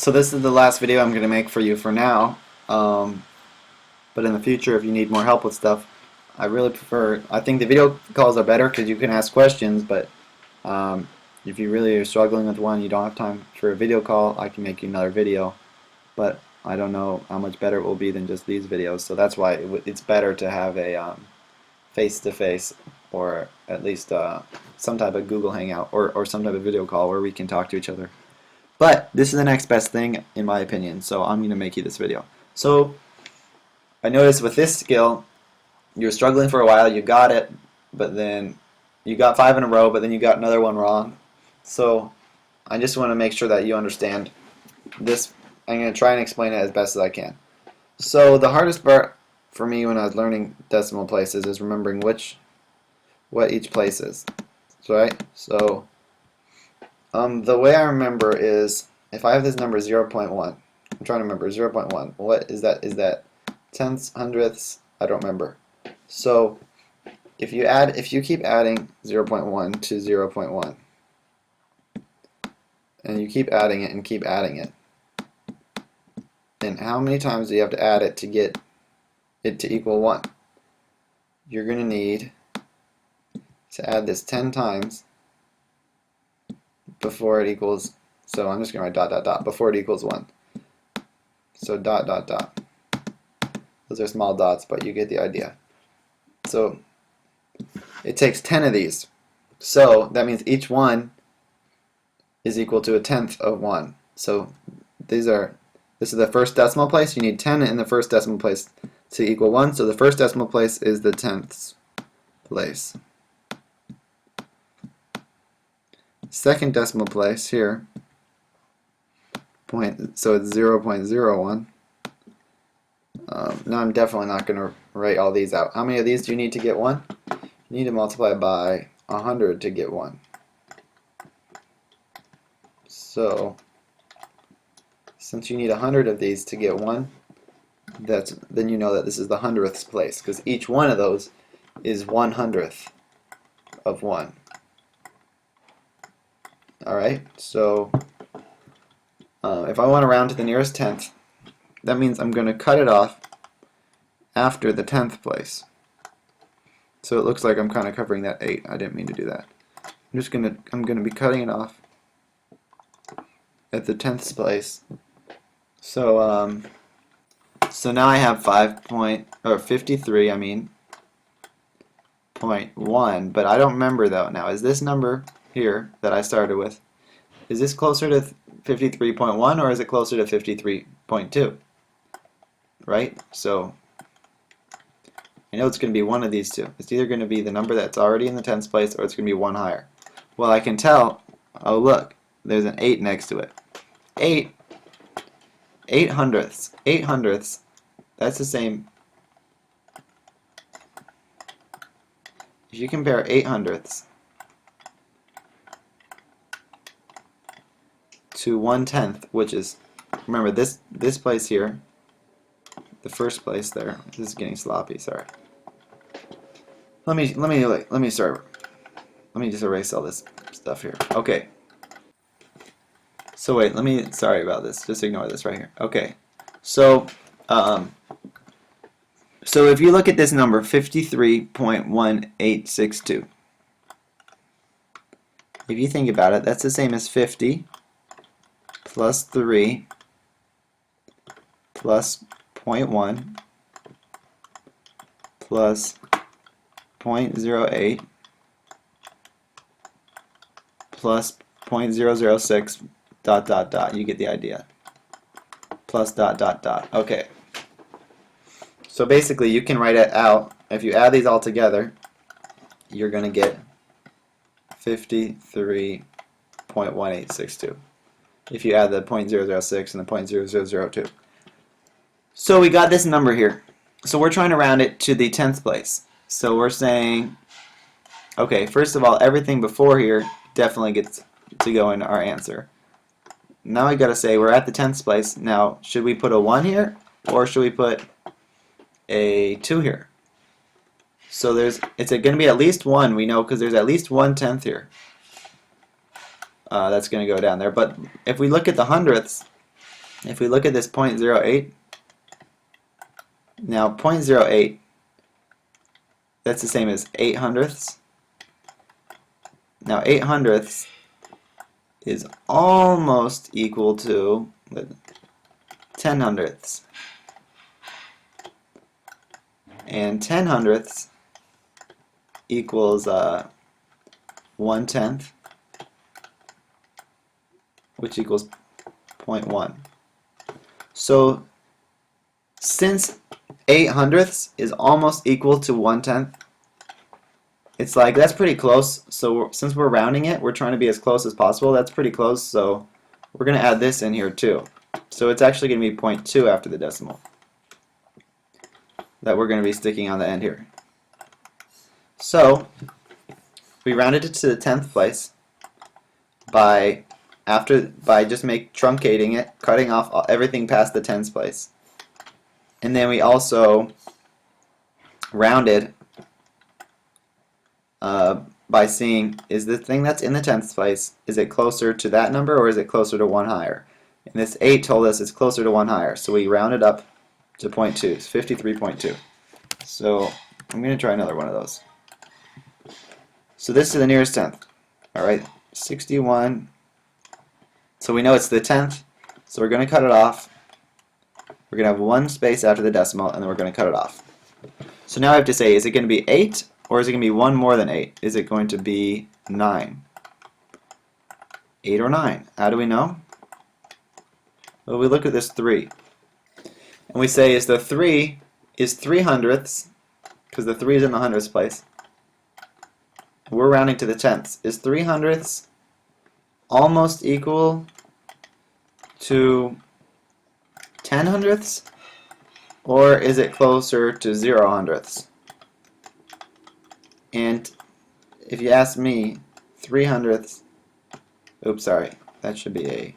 So this is the last video I'm going to make for you for now. But in the future, if you need more help with stuff, I think the video calls are better because you can ask questions, but if you really are struggling with one, you don't have time for a video call, I can make you another video. But I don't know how much better it will be than just these videos, so that's why it's better to have a face-to-face or at least some type of Google Hangout or some type of video call where we can talk to each other. But this is the next best thing in my opinion, so I'm going to make you this video. So I noticed with this skill, you were struggling for a while, you got it, but then you got 5 in a row, but then you got another one wrong. So I just want to make sure that you understand this. I'm going to try and explain it as best as I can. So the hardest part for me when I was learning decimal places is remembering what each place is. Right? So the way I remember is if I have this number 0.1, I'm trying to remember 0.1. What is that? Is that tenths, hundredths? I don't remember. So if you keep adding 0.1 to 0.1 and you keep adding it and keep adding it, then how many times do you have to add it to get it to equal 1? You're going to need to add this 10 times before it equals, so I'm just going to write dot dot dot before it equals 1. So dot dot dot. Those are small dots, but you get the idea. So it takes 10 of these. So that means each one is equal to a tenth of 1. So this is the first decimal place. You need 10 in the first decimal place to equal 1. So the first decimal place is the tenths place. Second decimal place here, so it's 0.01. Now I'm definitely not going to write all these out. How many of these do you need to get 1? You need to multiply by 100 to get 1. So since you need 100 of these to get 1, then you know that this is the hundredths place, because each one of those is 1/100th of 1. Alright, so if I want to round to the nearest tenth, that means I'm going to cut it off after the 10th place. So it looks like I'm kind of covering that 8. I didn't mean to do that. I'm going to be cutting it off at the 10th place. So so now I have 53, I mean, 0.1, but I don't remember though. Now, is this number here that I started with, is this closer to 53.1 or is it closer to 53.2? Right? So I know it's going to be one of these two. It's either going to be the number that's already in the 10th place or it's going to be one higher. Well, I can tell, oh look, there's an 8 next to it. 8 hundredths. 8 hundredths, that's the same. If you compare 8 hundredths to 1/10, which is, remember this place here, the first place there. This is getting sloppy. Sorry. Let me just erase all this stuff here. Okay. So wait, sorry about this. Just ignore this right here. Okay. So so if you look at this number 53.1862, if you think about it, that's the same as 50 plus 3 plus 0.1 plus 0.08 plus 0.006 dot dot dot. You get the idea. Plus dot dot dot. Okay. So basically you can write it out. If you add these all together, you're going to get 53.1862. If you add the 0.006 and the 0.0002. So we got this number here. So we're trying to round it to the 10th place. So we're saying, okay, first of all, everything before here definitely gets to go in our answer. Now we got to say we're at the 10th place. Now, should we put a 1 here or should we put a 2 here? So it's going to be at least 1, we know, because there's at least 1/10 here. That's going to go down there. But if we look at the hundredths, if we look at this 0.08, now 0.08, that's the same as 8 hundredths. Now 8 hundredths is almost equal to 10 hundredths. And 10 hundredths equals 1/10, which equals 0.1. So since 8 hundredths is almost equal to 1/10, it's like that's pretty close. So since we're rounding it, we're trying to be as close as possible. That's pretty close, so we're going to add this in here too. So it's actually going to be 0.2 after the decimal that we're going to be sticking on the end here. So we rounded it to the 10th place by just truncating it, cutting off everything past the tens place. And then we also rounded by seeing, is the thing that's in the 10th place, is it closer to that number or is it closer to one higher? And this 8 told us it's closer to one higher, so we rounded up to 0.2. It's 53.2. So I'm going to try another one of those. So this is the nearest 10th. Alright, 61. So we know it's the 10th, so we're going to cut it off. We're going to have one space after the decimal, and then we're going to cut it off. So now I have to say, is it going to be 8, or is it going to be 1 more than 8? Is it going to be 9? 8 or 9? How do we know? Well, we look at this 3. And we say, is the 3 is 3 hundredths, because the 3 is in the hundredths place. We're rounding to the tenths. Is 3 hundredths almost equal to 10 hundredths? Or is it closer to 0 hundredths? And if you ask me, 3 hundredths, oops, sorry, that should be a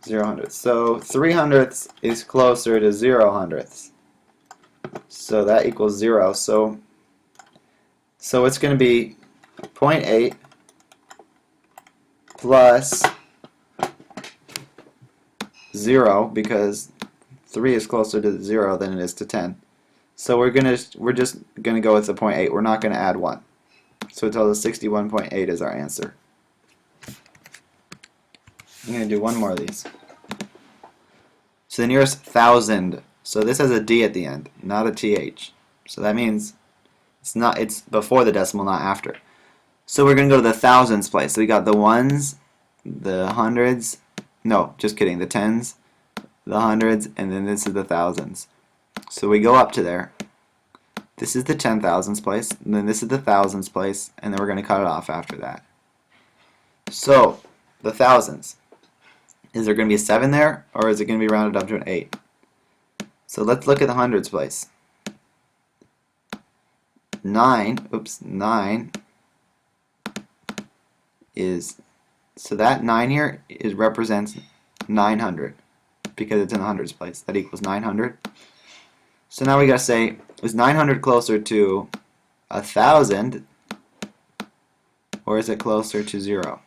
0 hundredths. So 3 hundredths is closer to 0 hundredths. So that equals 0. So it's going to be 0.8 plus 0, because 3 is closer to 0 than it is to 10. So we're just gonna go with the 0.8. We're not gonna add 1. So it tells us 61.8 is our answer. I'm gonna do one more of these. So the nearest 1,000. So this has a D at the end, not a TH. So that means it's before the decimal, not after. So we're gonna go to the thousands place. So we got the ones, the hundreds. No, just kidding. The tens, the hundreds, and then this is the thousands. So we go up to there. This is the 10,000s place, and then this is the thousands place, and then we're going to cut it off after that. So, the thousands. Is there going to be a 7 there, or is it going to be rounded up to an 8? So let's look at the hundreds place. 9 is, so that 9 here represents 900, because it's in the hundreds place. That equals 900. So now we gotta say, is 900 closer to 1,000, or is it closer to 0?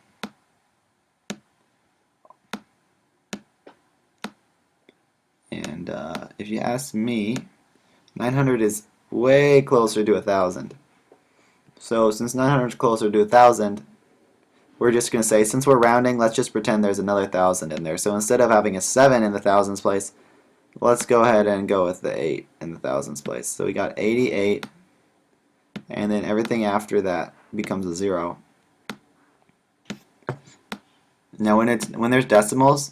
And if you ask me, 900 is way closer to 1,000. So since 900 is closer to 1,000, we're just going to say, since we're rounding, let's just pretend there's another 1,000 in there. So instead of having a 7 in the thousands place, let's go ahead and go with the 8 in the thousands place. So we got 88, and then everything after that becomes a 0. Now when there's decimals,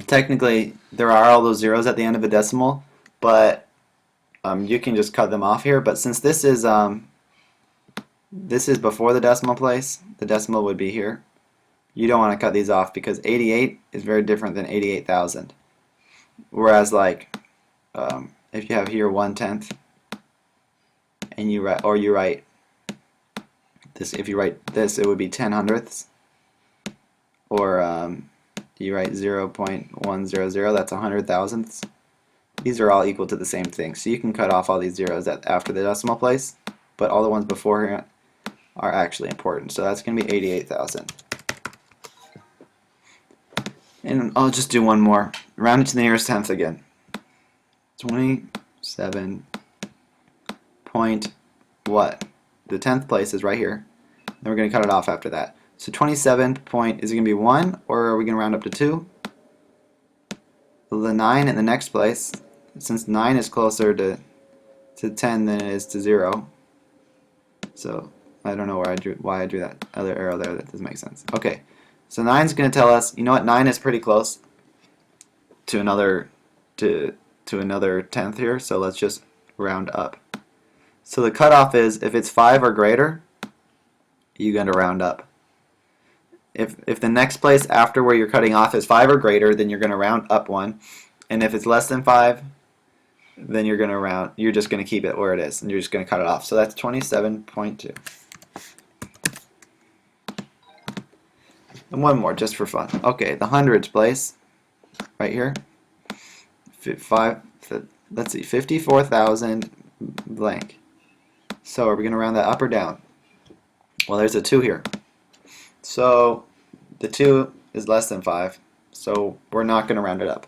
technically there are all those zeros at the end of a decimal, but you can just cut them off here. But since this is before the decimal place, the decimal would be here. You don't want to cut these off because 88 is very different than 88,000. Whereas like if you have here 1/10 and you write this, if you write this, it would be 10 hundredths. Or you write 0.100, that's 100 thousandths. These are all equal to the same thing. So you can cut off all these zeros after the decimal place, but all the ones before here are actually important. So that's going to be 88,000. And I'll just do one more. Round it to the nearest tenth again. 27 point what? The 10th place is right here. Then we're going to cut it off after that. So 27 point, is it going to be 1 or are we going to round up to 2? The 9 in the next place, since 9 is closer to 10 than it is to 0. So I don't know why I drew that other arrow there. That doesn't make sense. Okay, so 9 is going to tell us, you know what, 9 is pretty close to another another tenth here, so let's just round up. So the cutoff is if it's 5 or greater, you're going to round up. If the next place after where you're cutting off is 5 or greater, then you're going to round up 1. And if it's less than 5, then you're just going to keep it where it is, and you're just going to cut it off. So that's 27.2. And one more, just for fun. Okay, the hundreds place, right here. Let's see, 54,000 blank. So are we going to round that up or down? Well, there's a 2 here. So the 2 is less than 5, so we're not going to round it up.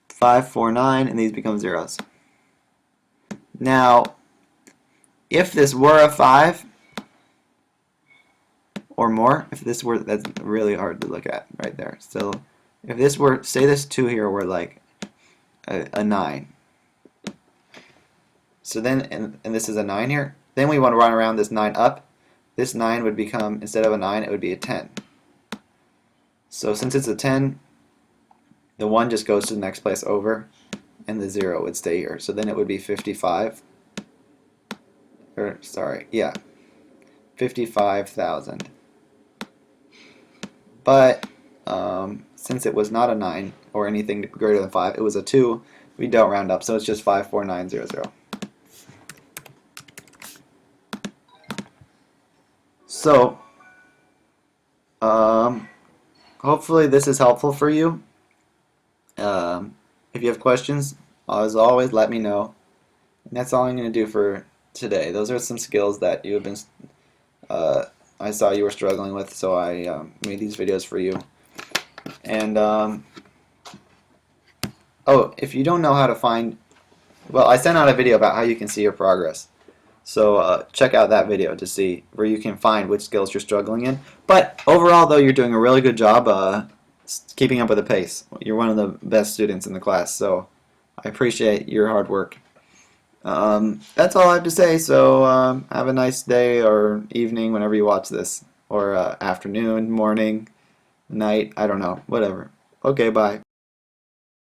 5, 4, 9, and these become zeros. Now, if this were a 5 or more, that's really hard to look at right there. So if this were, say this 2 here were like a 9. So then, and this is a 9 here, then we want to run around this 9 up. This 9 would become, instead of a 9, it would be a 10. So since it's a 10, the 1 just goes to the next place over, and the 0 would stay here. So then it would be 55. Or, sorry, yeah, 55,000. But since it was not a 9 or anything greater than 5, it was a 2, we don't round up, so it's just 54900. So, hopefully this is helpful for you. If you have questions, as always, let me know. And that's all I'm going to do for today. Those are some skills that you have been, I saw you were struggling with, so I made these videos for you. And, oh, if you don't know how to find, well, I sent out a video about how you can see your progress. So check out that video to see where you can find which skills you're struggling in. But overall, though, you're doing a really good job keeping up with the pace. You're one of the best students in the class, so I appreciate your hard work. That's all I have to say, so have a nice day or evening whenever you watch this, or afternoon, morning, night, I don't know, whatever. Okay, bye.